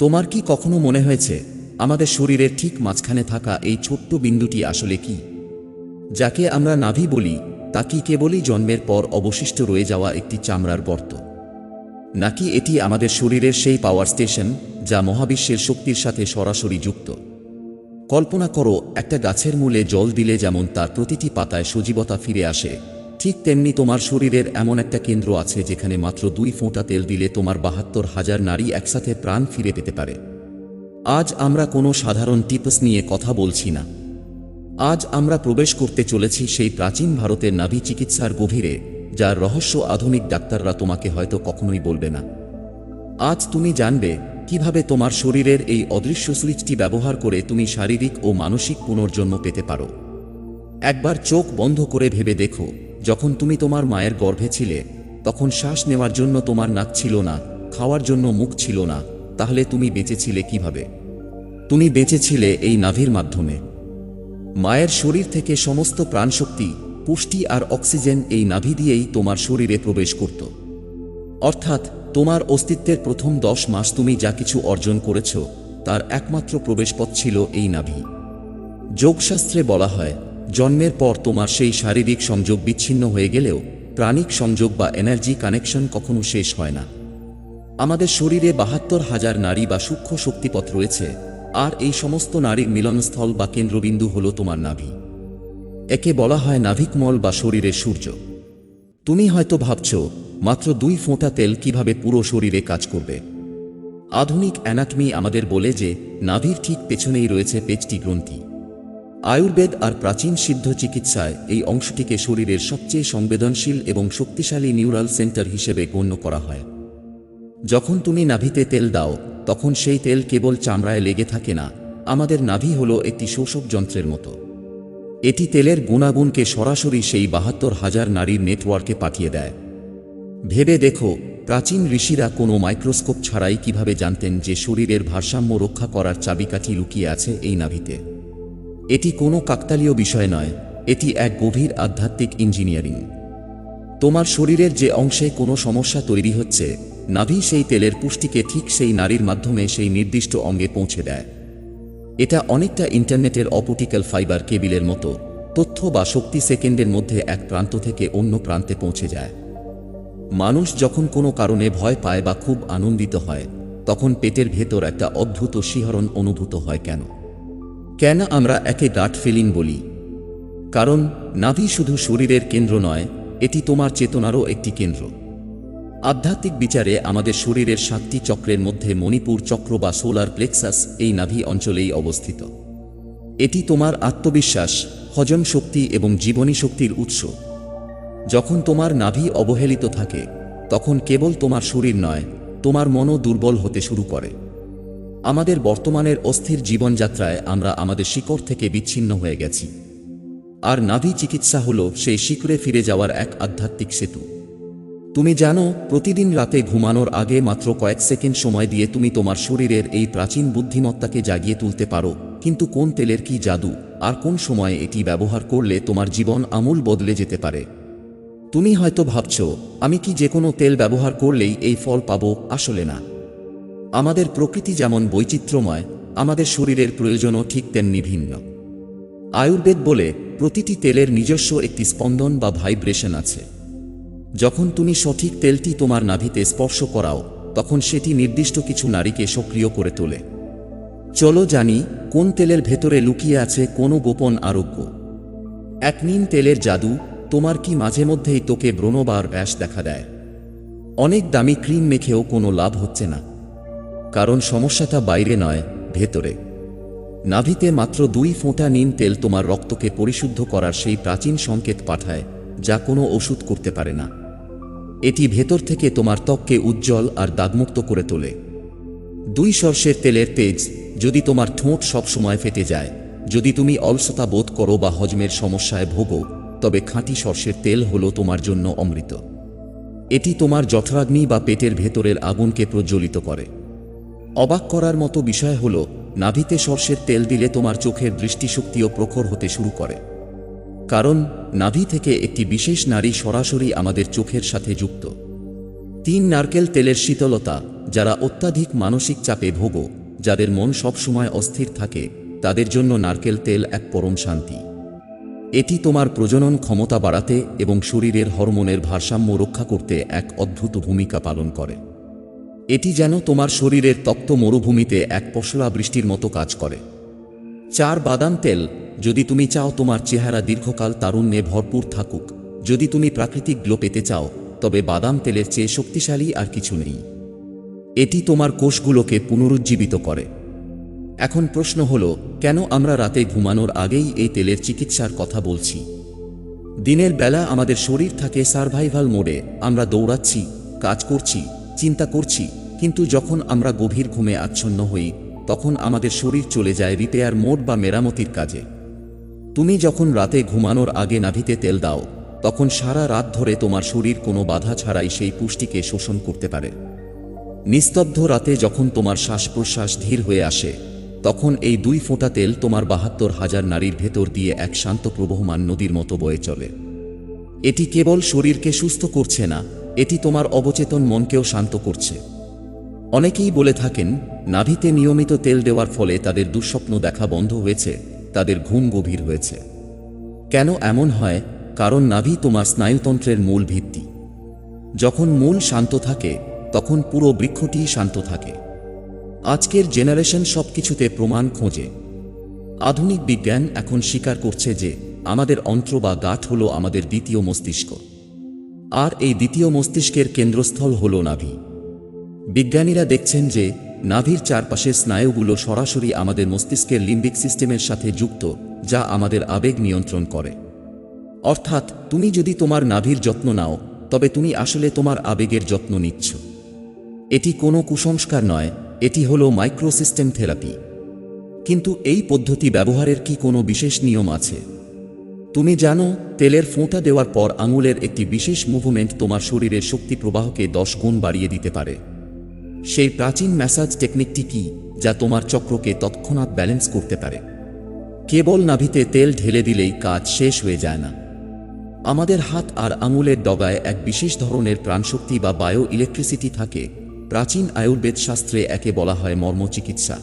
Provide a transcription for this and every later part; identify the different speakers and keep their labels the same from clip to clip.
Speaker 1: তোমার কি কখনো মনে হয়েছে আমাদের শরীরের ঠিক মাঝখানে থাকা এই ছোট্ট বিন্দুটি আসলে কি? যাকে আমরা নাভি বলি, তা কি কেবলই জন্মের পর অবশিষ্ট রয়ে যাওয়া একটি চামড়ার গর্ত, নাকি এটি আমাদের শরীরের সেই পাওয়ার স্টেশন যা মহাবিশ্বের শক্তির সাথে সরাসরি যুক্ত? কল্পনা করো, একটা গাছের মূলে জল দিলে যেমন তার প্রতিটি পাতায় সজীবতা ফিরে আসে, ঠিক তেমনি তোমার শরীরের এমন একটা কেন্দ্র আছে যেখানে মাত্র 2 ফোঁটা তেল দিলে তোমার 72,000 নারী একসাথে প্রাণ ফিরে পেতে পারে। আজ আমরা কোনো সাধারণ টিপস নিয়ে কথা বলছি না। আজ আমরা প্রবেশ করতে চলেছি সেই প্রাচীন ভারতের নাভি চিকিৎসার গভীরে, যার রহস্য আধুনিক ডাক্তাররা তোমাকে হয়তো কখনোই বলবে না। আজ তুমি জানবে কিভাবে তোমার শরীরের এই অদৃশ্য সুইচটি ব্যবহার করে তুমি শারীরিক ও মানসিক পুনর্জন্ম পেতে পারো। একবার চোখ বন্ধ করে ভেবে দেখো, যখন তুমি তোমার মায়ের গর্ভে ছিলে, তখন শ্বাস নেওয়ার জন্য তোমার নাক ছিল না, খাওয়ার জন্য মুখ ছিল না, তাহলে তুমি বেঁচেছিলে কিভাবে? তুমি বেঁচেছিলে এই নাভির মাধ্যমে। মায়ের শরীর থেকে সমস্ত প্রাণশক্তি, পুষ্টি আর অক্সিজেন এই নাভি দিয়েই তোমার শরীরে প্রবেশ করত। অর্থাৎ তোমার অস্তিত্বের প্রথম 10 মাস তুমি যা কিছু অর্জন করেছ, তার একমাত্র প্রবেশপথ ছিল এই নাভি। যোগশাস্ত্রে বলা হয়, জন্মের পর তোমার সেই শারীরিক সংযোগ বিচ্ছিন্ন হয়ে গেলেও প্রাণিক সংযোগ বা এনার্জি কানেকশন কখনো শেষ হয় না। আমাদের শরীরে 72,000 নাড়ি বা সূক্ষ্ম শক্তিপথ রয়েছে, আর এই সমস্ত নাড়ির মিলনস্থল বা কেন্দ্রবিন্দু হল তোমার নাভি। একে বলা হয় নাভিকমল বা শরীরের সূর্য। তুমি হয়তো ভাবছ, মাত্র 2 ফোঁটা তেল কিভাবে পুরো শরীরে কাজ করবে? আধুনিক অ্যানাটমি আমাদের বলে যে নাভির ঠিক পেছনেই রয়েছে পেচটি গ্রন্থি। আয়ুর্বেদ আর প্রাচীন সিদ্ধ চিকিৎসায় এই অংশটিকে শরীরের সবচেয়ে সংবেদনশীল এবং শক্তিশালী নিউরাল সেন্টার হিসেবে গণ্য করা হয়। যখন তুমি নাভিতে তেল দাও, তখন সেই তেল কেবল চামড়ায় লেগে থাকে না। আমাদের নাভি হলো একটি শোষক যন্ত্রের মতো। এটি তেলের গুণাগুণকে সরাসরি সেই 72,000 নারীর নেটওয়ার্কে পাঠিয়ে দেয়। ভেবে দেখো, প্রাচীন ঋষিরা কোনো মাইক্রোস্কোপ ছাড়াই কিভাবে জানতেন যে শরীরের ভারসাম্য রক্ষা করার চাবিকাঠি লুকিয়ে আছে এই নাভিতে? এটি কোনো কাকতালীয় বিষয় নয়, এটি এক গভীর আধ্যাত্মিক ইঞ্জিনিয়ারিং। তোমার শরীরের যে অংশে কোনো সমস্যা তৈরি হচ্ছে, নাভি সেই তেলের পুষ্টিকে ঠিক সেই নাড়ির মাধ্যমে সেই নির্দিষ্ট অঙ্গে পৌঁছে দেয়। এটা অনেকটা ইন্টারনেটের অপটিক্যাল ফাইবার কেবিলের মতো। তথ্য বা শক্তি সেকেন্ডের মধ্যে এক প্রান্ত থেকে অন্য প্রান্তে পৌঁছে যায়। মানুষ যখন কোনো কারণে ভয় পায় বা খুব আনন্দিত হয়, তখন পেটের ভেতর একটা অদ্ভুত শিহরণ অনুভূত হয়। কেন আমরা একে গাট ফিলিং বলি? কারণ নাভি শুধু শরীরের কেন্দ্র নয়, এটি তোমার চেতনারও একটি কেন্দ্র। আধ্যাত্মিক বিচারে আমাদের শরীরের 7টি চক্রের মধ্যে মণিপুর চক্র বা সোলার প্লেক্সাস এই নাভি অঞ্চলেই অবস্থিত। এটি তোমার আত্মবিশ্বাস, হজম শক্তি এবং জীবনী শক্তির উৎস। যখন তোমার নাভি অবহেলিত থাকে, তখন কেবল তোমার শরীর নয়, তোমার মনও দুর্বল হতে শুরু করে। আমাদের বর্তমানের অস্থির জীবনযাত্রায় আমরা আমাদের শিকড় থেকে বিচ্ছিন্ন হয়ে গেছি, আর নাভি চিকিৎসা হলো সেই শিকড়ে ফিরে যাওয়ার এক আধ্যাত্মিক সেতু। তুমি জানো, প্রতিদিন রাতে ঘুমানোর আগে মাত্র কয়েক সেকেন্ড সময় দিয়ে তুমি তোমার শরীরের এই প্রাচীন বুদ্ধিমত্তাকে জাগিয়ে তুলতে পারো। কিন্তু কোন তেলের কি জাদু, আর কোন সময়ে এটি ব্যবহার করলে তোমার জীবন আমূল বদলে যেতে পারে? তুমি হয়তো ভাবছ, আমি কি যে কোনো তেল ব্যবহার করলেই এই ফল পাবো? আসলে না। আমাদের প্রকৃতি যেমন বৈচিত্র্যময়, আমাদের শরীরের প্রয়োজনও ঠিক তেমনি ভিন্ন। আয়ুর্বেদ বলে, প্রতিটি তেলের নিজস্ব একটি স্পন্দন বা ভাইব্রেশন আছে। যখন তুমি সঠিক তেলটি তোমার নাভিতে স্পর্শ করাও, তখন সেটি নির্দিষ্ট কিছু নাড়িকে সক্রিয় করে তোলে। চলো জানি, কোন তেলের ভেতরে লুকিয়ে আছে কোনো গোপন আরোগ্য। এক নিম তেলের জাদু। তোমার কি মাঝে মধ্যেই তোকে ব্রণ বা র্যাশ দেখা দেয়? অনেক দামি ক্রিম মেখেও কোনো লাভ হচ্ছে না, কারণ সমস্যাটা বাইরে নয়, ভেতরে। নাভিতে মাত্র 2 ফোঁটা নিম তেল তোমার রক্তকে পরিশুদ্ধ করার সেই প্রাচীন সংকেত পাঠায়, যা কোনো ওষুধ করতে পারে না। এটি ভেতর থেকে তোমার ত্বককে উজ্জ্বল আর দাগমুক্ত করে তোলে। 2 সর্ষের তেলের তেজ। যদি তোমার ঠোঁট সবসময় ফেটে যায়, যদি তুমি অলসতা বোধ করো বা হজমের সমস্যায় ভোগো, তবে খাঁটি সর্ষের তেল হলো তোমার জন্য অমৃত। এটি তোমার জঠরাগ্নি বা পেটের ভেতরের আগুনকে প্রজ্বলিত করে। অবাক করার মতো বিষয় হল, নাভিতে সর্ষের তেল দিলে তোমার চোখের দৃষ্টিশক্তিও প্রখর হতে শুরু করে। কারণ নাভি থেকে একটি বিশেষ নাড়ি সরাসরি আমাদের চোখের সাথে যুক্ত। 3 নারকেল তেলের শীতলতা। যারা অত্যাধিক মানসিক চাপে ভোগো, যাদের মন সবসময় অস্থির থাকে, তাদের জন্য নারকেল তেল এক পরম শান্তি। এটি তোমার প্রজনন ক্ষমতা বাড়াতে এবং শরীরের হরমোনের ভারসাম্য রক্ষা করতে এক অদ্ভুত ভূমিকা পালন করে। এটি যেন তোমার শরীরের তপ্ত মরুভূমিতে এক পশলা বৃষ্টির মতো কাজ করে। 4 বাদাম তেল। যদি তুমি চাও তোমার চেহারা দীর্ঘকাল তারুণ্যে ভরপুর থাকুক, যদি তুমি প্রাকৃতিক গ্লো পেতে চাও, তবে বাদাম তেলের চেয়ে শক্তিশালী আর কিছু নেই। এটি তোমার কোষগুলোকে পুনরুজ্জীবিত করে। এখন প্রশ্ন হলো, কেন আমরা রাতে ঘুমানোর আগেই এই তেলের চিকিৎসার কথা বলছি? দিনের বেলা আমাদের শরীর থাকে সার্ভাইভাল মোডে, আমরা দৌড়াচ্ছি, কাজ করছি, চিন্তা করছি, কিন্তু যখন আমরা গভীর ঘুমে আচ্ছন্ন হই, তখন আমাদের শরীর চলে যায় রিপেয়ার মোড বা মেরামতির কাজে। তুমি যখন রাতে ঘুমানোর আগে নাভিতে তেল দাও, তখন সারা রাত ধরে তোমার শরীর কোনো বাধা ছাড়াই সেই পুষ্টিকে শোষণ করতে পারে। নিস্তব্ধ রাতে যখন তোমার শ্বাস প্রশ্বাস ধীর হয়ে আসে, তখন এই 2 ফোঁটা তেল তোমার 72,000 নাড়ির ভেতর দিয়ে এক শান্ত প্রবহমান নদীর মতো বয়ে চলে। এটি কেবল শরীরকে সুস্থ করছে না, এটি তোমার অবচেতন মনকেও শান্ত করছে। অনেকেই বলে থাকেন, নাভিতে নিয়মিত তেল দেওয়ার ফলে তাদের দুঃস্বপ্ন দেখা বন্ধ হয়েছে, তাদের ঘুম গভীর হয়েছে। কেন এমন হয়? কারণ নাভি তোমার স্নায়ুতন্ত্রের মূল ভিত্তি। যখন মূল শান্ত থাকে, তখন পুরো বৃক্ষটিই শান্ত থাকে। আজকের জেনারেশন সবকিছুতে প্রমাণ খোঁজে। আধুনিক বিজ্ঞান এখন স্বীকার করছে যে আমাদের অন্ত্র বা গাঁট হলো আমাদের দ্বিতীয় মস্তিষ্ক, আর এই দ্বিতীয় মস্তিষ্কের কেন্দ্রস্থল হলো নাভি। বিজ্ঞানীরা দেখছেন যে নাভির চারপাশের স্নায়ুগুলো সরাসরি আমাদের মস্তিষ্কের লিম্বিক সিস্টেমের সাথে যুক্ত, যা আমাদের আবেগ নিয়ন্ত্রণ করে। অর্থাৎ তুমি যদি তোমার নাভির যত্ন নাও, তবে তুমি আসলে তোমার আবেগের যত্ন নিচ্ছ। এটি কোনো কুসংস্কার নয়, এটি হলো মাইক্রোসিস্টেম থেরাপি। কিন্তু এই পদ্ধতি ব্যবহারের কি কোনো বিশেষ নিয়ম আছে? তুমি জানো, তেলের ফোঁটা দেওয়ার পর আঙুলের একটি বিশেষ মুভমেন্ট তোমার শরীরের শক্তি প্রবাহকে 10 গুণ বাড়িয়ে দিতে পারে। সেই প্রাচীন ম্যাসাজ টেকনিকটি কি, যা তোমার চক্রকে তৎক্ষণাৎ ব্যালেন্স করতে পারে? কেবল নাভিতে তেল ঢেলে দিলেই কাজ শেষ হয়ে যায় না। আমাদের হাত আর আঙুলের ডগায় এক বিশেষ ধরনের প্রাণশক্তি বা বায়ো ইলেকট্রিসিটি থাকে। প্রাচীন আয়ুর্বেদ শাস্ত্রে একে বলা হয় মর্ম চিকিৎসা।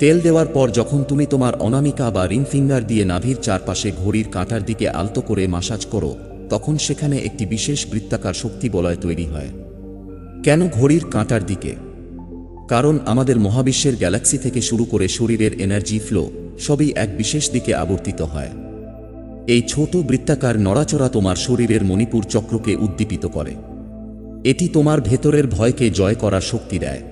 Speaker 1: তেল দেওয়ার পর যখন তুমি তোমার অনামিকা বা রিং ফিঙ্গার দিয়ে নাভির চারপাশে ঘড়ির কাঁটার দিকে আলতো করে মাসাজ করো, তখন সেখানে একটি বিশেষ বৃত্তাকার শক্তি বলয় তৈরি হয়। কেন ঘড়ির কাঁটার দিকে? কারণ আমাদের মহাবিশ্বের গ্যালাক্সি থেকে শুরু করে শরীরের এনার্জি ফ্লো সবই এক বিশেষ দিকে আবর্তিত হয়। এই ছোট বৃত্তাকার নড়াচড়া তোমার শরীরের মণিপুর চক্রকে উদ্দীপিত করে। এটি তোমার ভেতরের ভয়কে জয় করার শক্তি দেয়।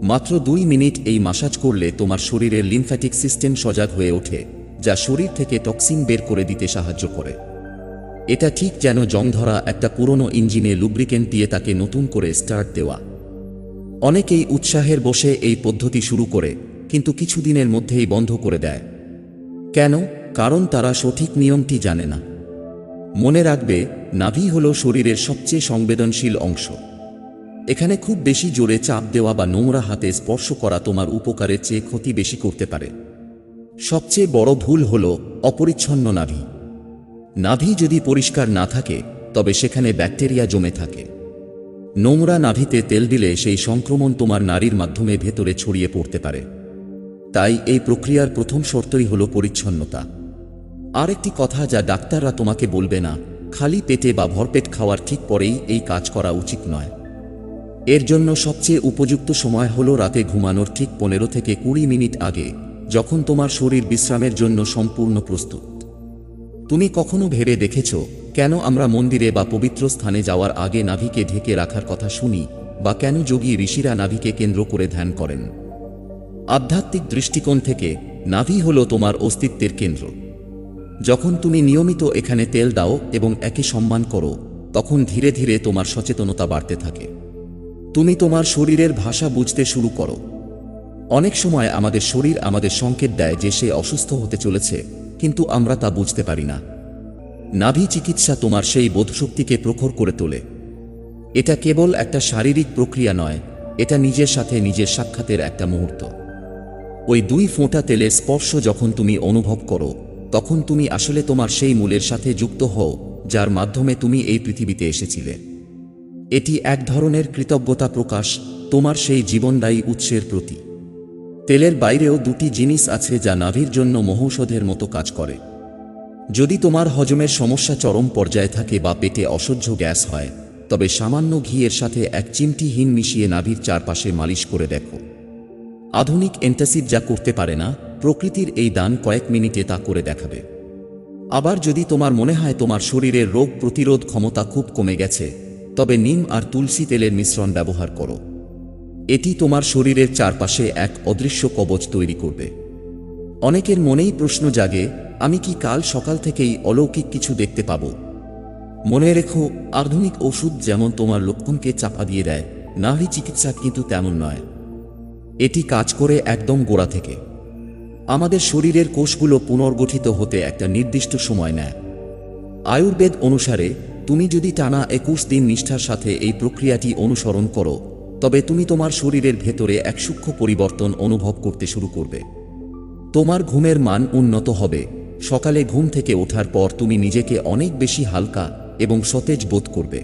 Speaker 1: মাত্র 2 মিনিট এই মাসাজ করলে তোমার শরীরের লিম্ফ্যাটিক সিস্টেম সজাগ হয়ে ওঠে, যা শরীর থেকে টক্সিন বের করে দিতে সাহায্য করে। এটা ঠিক যেন জং ধরা একটা পুরনো ইঞ্জিনে লুব্রিকেন্ট দিয়ে তাকে নতুন করে স্টার্ট দেওয়া। অনেকেই উৎসাহের বশে এই পদ্ধতি শুরু করে, কিন্তু কিছুদিনের মধ্যেই বন্ধ করে দেয়। কেন? কারণ তারা সঠিক নিয়মটি জানে না। মনে রাখবে, নাভি হল শরীরের সবচেয়ে সংবেদনশীল অংশ। এখানে খুব বেশি জোরে চাপ দেওয়া বা নোংরা হাতে স্পর্শ করা তোমার উপকারের চেয়ে ক্ষতি বেশি করতে পারে। সবচেয়ে বড় ভুল হল অপরিচ্ছন্ন নাভি। নাভি যদি পরিষ্কার না থাকে, তবে সেখানে ব্যাকটেরিয়া জমে থাকে। নোংরা নাভিতে তেল দিলে সেই সংক্রমণ তোমার নাড়ির মাধ্যমে ভেতরে ছড়িয়ে পড়তে পারে। তাই এই প্রক্রিয়ার প্রথম শর্তই হল পরিচ্ছন্নতা। আরেকটি কথা যা ডাক্তাররা তোমাকে বলবে না, খালি পেটে বা ভরপেট খাওয়ার ঠিক পরেই এই কাজ করা উচিত নয়। এর জন্য সবচেয়ে উপযুক্ত সময় হল রাতে ঘুমানোর ঠিক 15 থেকে 20 মিনিট আগে, যখন তোমার শরীর বিশ্রামের জন্য সম্পূর্ণ প্রস্তুত। তুমি কখনো ভেবে দেখেছ, কেন আমরা মন্দিরে বা পবিত্র স্থানে যাওয়ার আগে নাভিকে ঢেকে রাখার কথা শুনি, বা কেন যোগী ঋষিরা নাভিকে কেন্দ্র করে ধ্যান করেন? আধ্যাত্মিক দৃষ্টিকোণ থেকে নাভি হল তোমার অস্তিত্বের কেন্দ্র। যখন তুমি নিয়মিত এখানে তেল দাও এবং একে সম্মান করো, তখন ধীরে ধীরে তোমার সচেতনতা বাড়তে থাকে। তুমি তোমার শরীরের ভাষা বুঝতে শুরু করো। অনেক সময় আমাদের শরীর আমাদের সংকেত দেয় যে সে অসুস্থ হতে চলেছে, কিন্তু আমরা তা বুঝতে পারি না। নাভি চিকিৎসা তোমার সেই বোধশক্তিকে প্রখর করে তোলে। এটা কেবল একটা শারীরিক প্রক্রিয়া নয়, এটা নিজের সাথে নিজের সাক্ষাতের একটা মুহূর্ত। ওই 2 ফোঁটা তেলের স্পর্শ যখন তুমি অনুভব করো, তখন তুমি আসলে তোমার সেই মূলের সাথে যুক্ত হও, যার মাধ্যমে তুমি এই পৃথিবীতে এসেছিলে। এটি এক ধরনের কৃতজ্ঞতা প্রকাশ, তোমার সেই জীবনদায়ী উৎসের প্রতি। তেলের বাইরেও দুটি জিনিস আছে যা নাভির জন্য মহৌষধের মতো কাজ করে। যদি তোমার হজমের সমস্যা চরম পর্যায়ে থাকে বা পেটে অসহ্য গ্যাস হয়, তবে সামান্য ঘিয়ের সাথে এক চিমটি হিং মিশিয়ে নাভির চারপাশে মালিশ করে দেখো। আধুনিক অ্যান্টাসিড যা করতে পারে না, প্রকৃতির এই দান কয়েক মিনিটে তা করে দেখাবে। আবার যদি তোমার মনে হয় তোমার শরীরের রোগ প্রতিরোধ ক্ষমতা খুব কমে গেছে, তবে নিম আর তুলসী তেলের মিশ্রণ ব্যবহার করো। এটি তোমার শরীরের চারপাশে এক অদৃশ্য কবচ তৈরি করবে। অনেকের মনেই প্রশ্ন জাগে, আমি কি কাল সকাল থেকেই অলৌকিক কিছু দেখতে পাব? মনে রেখো, আধুনিক ওষুধ যেমন তোমার লক্ষণকে চাপা দিয়ে দেয়, নাভি চিকিৎসা কিন্তু তেমন নয়। এটি কাজ করে একদম গোড়া থেকে। আমাদের শরীরের কোষগুলো পুনর্গঠিত হতে একটা নির্দিষ্ট সময় নেয়। আয়ুর্বেদ অনুসারে তুমি যদি টানা 21 দিন নিষ্ঠার সাথে এই প্রক্রিয়াটি অনুসরণ করো, তবে তুমি তোমার শরীরের ভেতরে এক সূক্ষ্ম পরিবর্তন অনুভব করতে শুরু করবে। তোমার ঘুমের মান উন্নত হবে। সকালে ঘুম থেকে ওঠার পর তুমি নিজেকে অনেক বেশি হালকা এবং সতেজ বোধ করবে।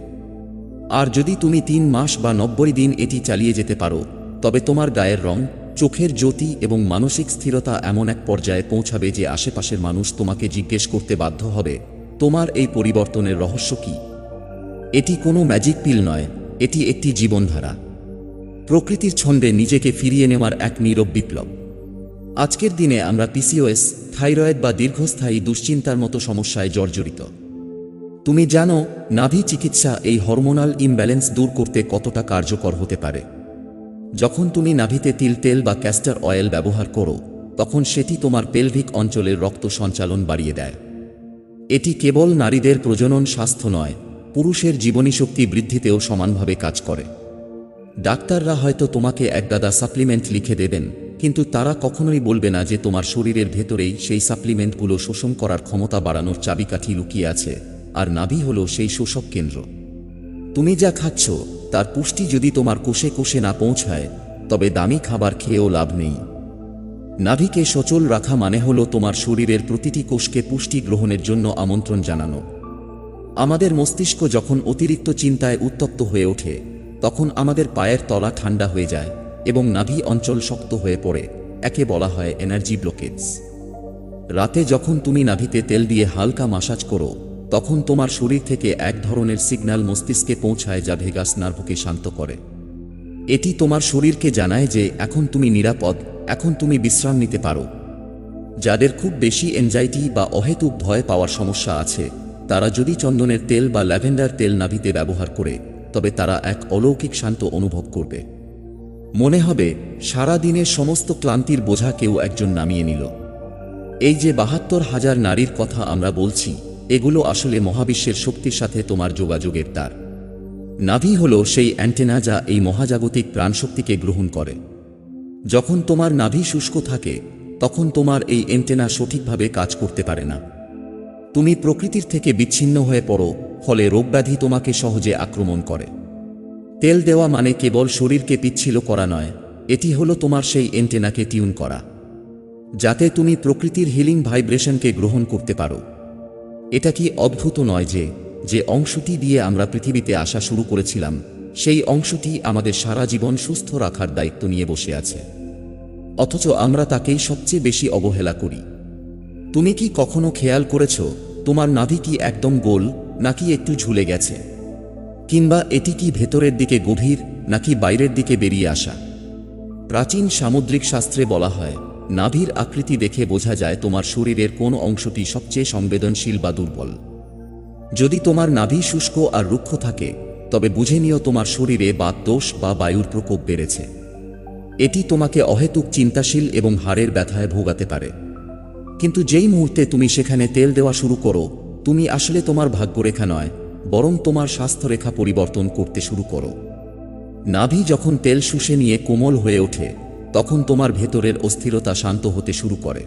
Speaker 1: আর যদি তুমি 3 মাস বা 90 দিন এটি চালিয়ে যেতে পারো, তবে তোমার গায়ের রং, চোখের জ্যোতি এবং মানসিক স্থিরতা এমন এক পর্যায়ে পৌঁছাবে যে আশেপাশের মানুষ তোমাকে জিজ্ঞেস করতে বাধ্য হবে, তোমার এই পরিবর্তনের রহস্য কি? এটি কোনো ম্যাজিক পিল নয়, এটি একটি জীবনধারা, প্রকৃতির ছন্দে নিজেকে ফিরিয়ে নেওয়ার এক নীরব বিপ্লব। আজকের দিনে আমরা পিসিওএস, থাইরয়েড বা দীর্ঘস্থায়ী দুশ্চিন্তার মতো সমস্যায় জর্জরিত। তুমি জানো, নাভি চিকিৎসা এই হরমোনাল ইমব্যালেন্স দূর করতে কতটা কার্যকর হতে পারে? যখন তুমি নাভিতে তিল তেল বা ক্যাস্টর অয়েল ব্যবহার করো, তখন সেটি তোমার পেলভিক অঞ্চলের রক্ত সঞ্চালন বাড়িয়ে দেয়। এটি কেবল নারীদের প্রজনন স্বাস্থ্য নয়, পুরুষের জীবনীশক্তি বৃদ্ধিতেও সমানভাবে কাজ করে। ডাক্তাররা হয়তো তোমাকে একগাদা সাপ্লিমেন্ট লিখে দেবেন, কিন্তু তারা কখনোই বলবে না যে তোমার শরীরের ভেতরেই সেই সাপ্লিমেন্টগুলো শোষণ করার ক্ষমতা বাড়ানোর চাবিকাঠি লুকিয়ে আছে, আর নাভি হলো সেই শোষক কেন্দ্র। তুমি যা খাচ্ছ তার পুষ্টি যদি তোমার কোষে কোষে না পৌঁছায়, তবে দামি খাবার খেয়েও লাভ নেই। নাভিকে সচল রাখা মানে হলো তোমার শরীরের প্রতিটি কোষকে পুষ্টি গ্রহণের জন্য আমন্ত্রণ জানানো। আমাদের মস্তিষ্ক যখন অতিরিক্ত চিন্তায় উত্তপ্ত হয়ে ওঠে, তখন আমাদের পায়ের তলা ঠান্ডা হয়ে যায় এবং নাভি অঞ্চল শক্ত হয়ে পড়ে। একে বলা হয় এনার্জি ব্লকেজ। রাতে যখন তুমি নাভিতে তেল দিয়ে হালকা মাসাজ করো, তখন তোমার শরীর থেকে এক ধরনের সিগন্যাল মস্তিষ্কে পৌঁছায় যা ভেগাস নার্ভকে শান্ত করে। এটি তোমার শরীরকে জানায় যে এখন তুমি নিরাপদ, এখন তুমি বিশ্রাম নিতে পারো। যাদের খুব বেশি অ্যাংজাইটি বা অহেতুক ভয় পাওয়ার সমস্যা আছে, তারা যদি চন্দনের তেল বা ল্যাভেন্ডার তেল নাভিতে ব্যবহার করে, তবে তারা এক অলৌকিক শান্ত অনুভব করবে। মনে হবে সারা দিনের সমস্ত ক্লান্তির বোঝা কেউ একজন নামিয়ে নিল। এই যে ৭২,০০০ নারীর কথা আমরা বলছি, এগুলো আসলে মহাবিশ্বের শক্তির সাথে তোমার যোগাযোগের তার। নাভি হল সেই অ্যান্টেনা যা এই মহাজাগতিক প্রাণশক্তিকে গ্রহণ করে। যখন তোমার নাভি শুষ্ক থাকে, তখন তোমার এই অ্যান্টেনা সঠিকভাবে কাজ করতে পারে না। তুমি প্রকৃতির থেকে বিচ্ছিন্ন হয়ে পড়ো, ফলে রোগব্যাধি তোমাকে সহজে আক্রমণ করে। তেল দেওয়া মানে কেবল শরীরকে পিচ্ছিল করা নয়, এটি হলো তোমার সেই অ্যান্টেনাকে টিউন করা, যাতে তুমি প্রকৃতির হিলিং ভাইব্রেশনকে গ্রহণ করতে পারো। এটা কি অদ্ভুত নয় যে অংশটি দিয়ে আমরা পৃথিবীতে আসা শুরু করেছিলাম, সেই অংশটি আমাদের সারা জীবন সুস্থ রাখার দায়িত্ব নিয়ে বসে আছে, অথচ আমরা তাকেই সবচেয়ে বেশি অবহেলা করি। তুমি কি কখনো খেয়াল করেছ তোমার নাভি কি একদম গোল, নাকি একটু ঝুলে গেছে? কিংবা এটি কি ভেতরের দিকে গভীর, নাকি বাইরের দিকে বেরিয়ে আসা? প্রাচীন সামুদ্রিক শাস্ত্রে বলা হয়, নাভির আকৃতি দেখে বোঝা যায় তোমার শরীরের কোন অংশটি সবচেয়ে সংবেদনশীল বা দুর্বল। যদি তোমার নাভি শুষ্ক আর রুক্ষ থাকে, তবে বুঝে নিও তোমার শরীরে বাত দোষ বা বায়ুর প্রকোপ বেড়েছে। এটি তোমাকে অহেতুক চিন্তাশীল এবং হাড়ের ব্যথায় ভোগাতে পারে। কিন্তু যেই মুহূর্তে তুমি সেখানে তেল দেওয়া শুরু করো, তুমি আসলে তোমার ভাগ্যরেখা নয়, বরং তোমার স্বাস্থ্যরেখা পরিবর্তন করতে শুরু করো। নাভি যখন তেল শুষে নিয়ে কোমল হয়ে ওঠে, তখন তোমার ভেতরের অস্থিরতা শান্ত হতে শুরু করে।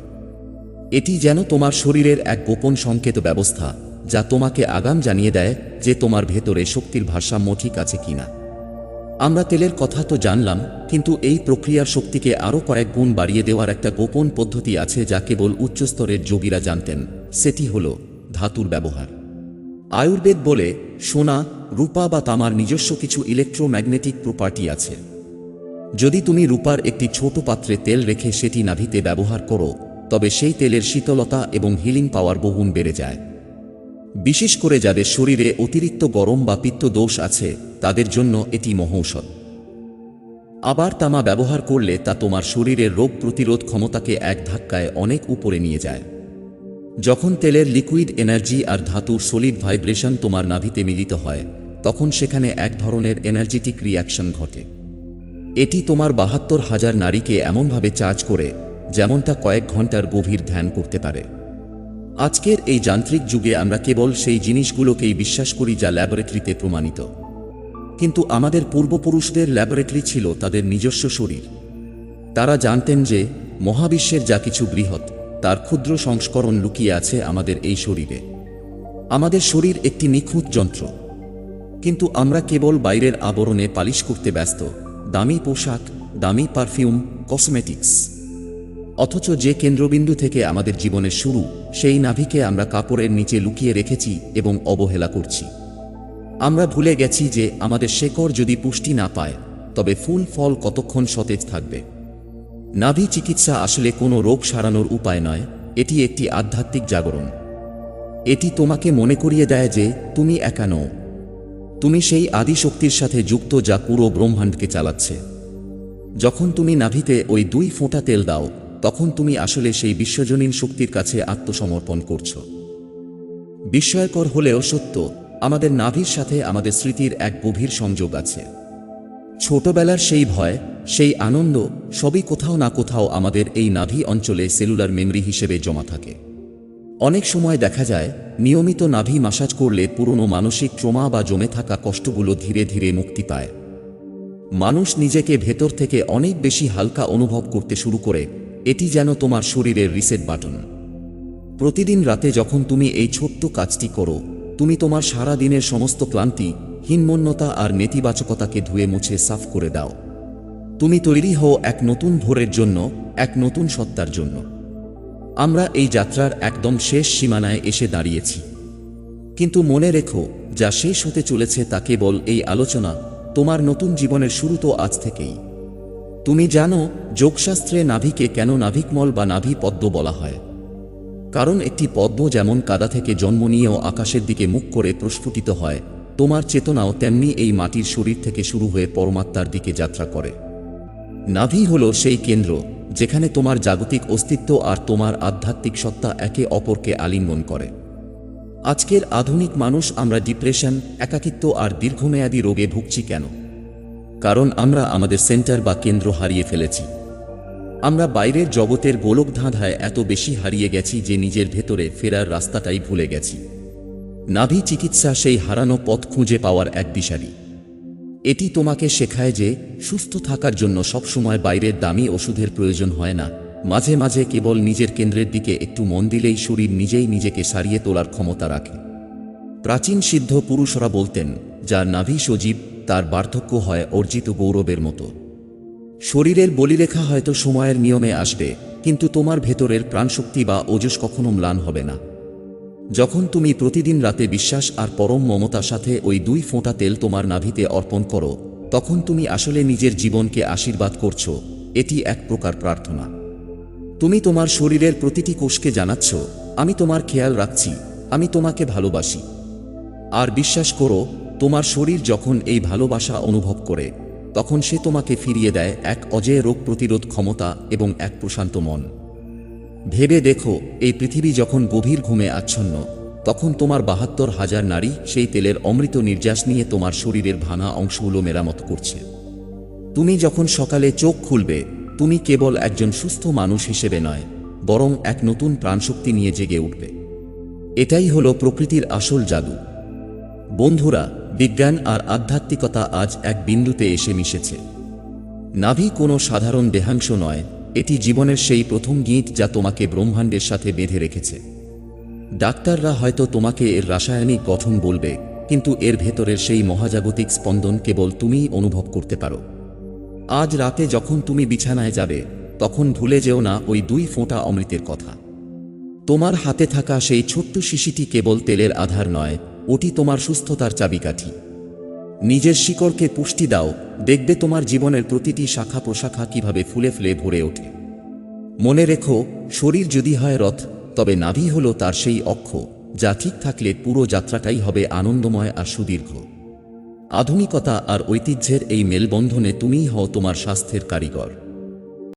Speaker 1: এটি যেন তোমার শরীরের এক গোপন সংকেত ব্যবস্থা, যা তোমাকে আগাম জানিয়ে দেয় যে তোমার ভেতরে শক্তির ভারসাম্য ঠিক আছে কিনা। আমরা তেলের কথা তো জানলাম, কিন্তু এই প্রক্রিয়ার শক্তিকে আরও কয়েক গুণ বাড়িয়ে দেওয়ার একটা গোপন পদ্ধতি আছে যা কেবল উচ্চস্তরের যোগীরা জানতেন। সেটি হল ধাতুর ব্যবহার। আয়ুর্বেদ বলে, সোনা, রূপা বা তামার নিজস্ব কিছু ইলেকট্রোম্যাগনেটিক প্রপার্টি আছে। যদি তুমি রূপার একটি ছোট পাত্রে তেল রেখে সেটি নাভিতে ব্যবহার করো, তবে সেই তেলের শীতলতা এবং হিলিং পাওয়ার বহুগুণ বেড়ে যায়। বিশেষ করে যাদের শরীরে অতিরিক্ত গরম বা পিত্ত দোষ আছে, তাদের জন্য এটি মহৌষধ। আবার তামা ব্যবহার করলে তা তোমার শরীরের রোগ প্রতিরোধ ক্ষমতাকে এক ধাক্কায় অনেক উপরে নিয়ে যায়। যখন তেলের লিকুইড এনার্জি আর ধাতুর সলিড ভাইব্রেশন তোমার নাভিতে মিলিত হয়, তখন সেখানে এক ধরনের এনার্জেটিক রিঅ্যাকশন ঘটে। এটি তোমার ৭২,০০০ নারীকে এমনভাবে চার্জ করে যেমনটা কয়েক ঘন্টার গভীর ধ্যান করতে পারে। আজকের এই যান্ত্রিক যুগে আমরা কেবল সেই জিনিসগুলোকেই বিশ্বাস করি যা ল্যাবরেটরিতে প্রমাণিত, কিন্তু আমাদের পূর্বপুরুষদের ল্যাবরেটরি ছিল তাদের নিজস্ব শরীর। তারা জানতেন যে মহাবিশ্বের যা কিছু বৃহৎ, তার ক্ষুদ্র সংস্করণ লুকিয়ে আছে আমাদের এই শরীরে। আমাদের শরীর একটি নিখুঁত যন্ত্র, কিন্তু আমরা কেবল বাইরের আবরণে পালিশ করতে ব্যস্ত, দামি পোশাক, দামি পারফিউম, কসমেটিক্স। অথচ যে কেন্দ্রবিন্দু থেকে আমাদের জীবনের শুরু, সেই নাভিকে আমরা কাপড়ের নিচে লুকিয়ে রেখেছি এবং অবহেলা করছি। আমরা ভুলে গেছি যে আমাদের শেকড় যদি পুষ্টি না পায়, তবে ফুল ফল কতক্ষণ সতেজ থাকবে। নাভি চিকিৎসা আসলে কোনো রোগ সারানোর উপায় নয়, এটি একটি আধ্যাত্মিক জাগরণ। এটি তোমাকে মনে করিয়ে দেয় যে তুমি একা নও। তুমি সেই আদি শক্তির সাথে যুক্ত যা পুরো ব্রহ্মাণ্ডকে চালাচ্ছে। যখন তুমি নাভিতে ওই 2 ফোঁটা তেল দাও, তখন তুমি আসলে সেই বিশ্বজনীন শক্তির কাছে আত্মসমর্পণ করছো। বিস্ময়কর হলেও সত্য, আমাদের নাভির সাথে আমাদের স্মৃতির এক গভীর সংযোগ আছে। ছোটবেলার সেই ভয়, সেই আনন্দ, সবই কোথাও না কোথাও আমাদের এই নাভি অঞ্চলে সেলুলার মেমরি হিসেবে জমা থাকে। অনেক সময় দেখা যায় নিয়মিত নাভি মাসাজ করলে পুরনো মানসিক ট্রমা বা জমে থাকা কষ্টগুলো ধীরে ধীরে মুক্তি পায়। মানুষ নিজেকে ভেতর থেকে অনেক বেশি হালকা অনুভব করতে শুরু করে। এটি যেন তোমার শরীরের রিসেট বাটন। প্রতিদিন রাতে যখন তুমি এই ছোট্ট কাজটি করো, তুমি তোমার সারা দিনের সমস্ত ক্লান্তি, হীনমন্যতা আর নেতিবাচকতাকে ধুয়ে মুছে সাফ করে দাও। তুমি তৈরি হও এক নতুন ভোরের জন্য, এক নতুন সত্তার জন্য। আমরা এই যাত্রার একদম শেষ সীমানায় এসে দাঁড়িয়েছি, কিন্তু মনে রেখো, যা শেষ হতে চলেছে তা কেবল এই আলোচনা। তোমার নতুন জীবনের শুরু তো আজ থেকেই। তুমি জানো যোগশাস্ত্রে নাভিকে কেন নাভিকমল বা নাভি পদ্ম বলা হয়? কারণ একটি পদ্ম যেমন কাদা থেকে জন্ম নিয়েও আকাশের দিকে মুখ করে প্রস্ফুটিত হয়, তোমার চেতনাও তেমনি এই মাটির শরীর থেকে শুরু হয়ে পরমাত্মার দিকে যাত্রা করে। নাভি হলো সেই কেন্দ্র যেখানে তোমার জাগতিক অস্তিত্ব আর তোমার আধ্যাত্মিক সত্তা একে অপরকে আলিঙ্গন করে। আজকের আধুনিক মানুষ আমরা ডিপ্রেশন, একাকিত্ব আর দীর্ঘমেয়াদী রোগে ভুগছি কেন? কারণ আমরা আমাদের সেন্টার বা কেন্দ্র হারিয়ে ফেলেছি। আমরা বাইরের জগতের গোলকধাঁধায় এত বেশি হারিয়ে গেছি যে নিজের ভেতরে ফেরার রাস্তাটাই ভুলে গেছি। নাভি চিকিৎসা সেই হারানো পথ খুঁজে পাওয়ার এক দিশারি। এটি তোমাকে শেখায় যে সুস্থ থাকার জন্য সবসময় বাইরের দামি ওষুধের প্রয়োজন হয় না। মাঝে মাঝে কেবল নিজের কেন্দ্রের দিকে একটু মন দিলেই শরীর নিজেই নিজেকে সারিয়ে তোলার ক্ষমতা রাখে। প্রাচীন সিদ্ধ পুরুষরা বলতেন, যার নাভি সজীব তার বার্ধক্য হয় অর্জিত গৌরবের মতো। শরীরের বলিরেখা হয়তো সময়ের নিয়মে আসবে, কিন্তু তোমার ভেতরের প্রাণশক্তি বা ওজস কখনো ম্লান হবে না। যখন তুমি প্রতিদিন রাতে বিশ্বাস আর পরম মমতার সাথে ওই 2 ফোঁটা তেল তোমার নাভিতে অর্পণ করো, তখন তুমি আসলে নিজের জীবনকে আশীর্বাদ করছো। এটি এক প্রকার প্রার্থনা। তুমি তোমার শরীরের প্রতিটি কোষকে জানাচ্ছ, আমি তোমার খেয়াল রাখছি, আমি তোমাকে ভালোবাসি। আর বিশ্বাস করো, তোমার শরীর যখন এই ভালোবাসা অনুভব করে, তখন সে তোমাকে ফিরিয়ে দেয় এক অজেয় রোগ প্রতিরোধ ক্ষমতা এবং এক প্রশান্ত মন। ভেবে দেখো, এই পৃথিবী যখন গভীর ঘুমে আচ্ছন্ন, তখন তোমার ৭২,০০০ নারী সেই তেলের অমৃত নির্যাস নিয়ে তোমার শরীরের ভাঙা অংশগুলো মেরামত করছে। তুমি যখন সকালে চোখ খুলবে, তুমি কেবল একজন সুস্থ মানুষ হিসেবে নয়, বরং এক নতুন প্রাণশক্তি নিয়ে জেগে উঠবে। এটাই হলো প্রকৃতির আসল জাদু। বন্ধুরা, বিজ্ঞান আর আধ্যাত্মিকতা আজ এক বিন্দুতে এসে মিশেছে। নাভি কোনো সাধারণ দেহাংশ নয়, এটি জীবনের সেই প্রথম গীত যা তোমাকে ব্রহ্মাণ্ডের সাথে বেঁধে রেখেছে। ডাক্তাররা হয়তো তোমাকে এর রাসায়নিক গঠন বলবে, কিন্তু এর ভেতরের সেই মহাজাগতিক স্পন্দন কেবল তুমিই অনুভব করতে পারো। আজ রাতে যখন তুমি বিছানায় যাবে, তখন ভুলে যেও না ওই 2 ফোঁটা অমৃতের কথা। তোমার হাতে থাকা সেই ছোট্ট শিশিটি কেবল তেলের আধার নয়, ওটি তোমার সুস্থতার চাবিকাঠি। নিজের শিকড়কে পুষ্টি দাও, দেখবে তোমার জীবনের প্রতিটি শাখা প্রশাখা কিভাবে ফুলে ফুলে ভরে ওঠে। মনে রেখো, শরীর যদি হয় রথ, তবে নাভি হলো তার সেই অক্ষ, যা ঠিক থাকলে পুরো যাত্রাটাই হবে আনন্দময় আর সুদীর্ঘ। আধুনিকতা আর ঐতিহ্যের এই মেলবন্ধনে তুমিই হও তোমার স্বাস্থ্যের কারিগর।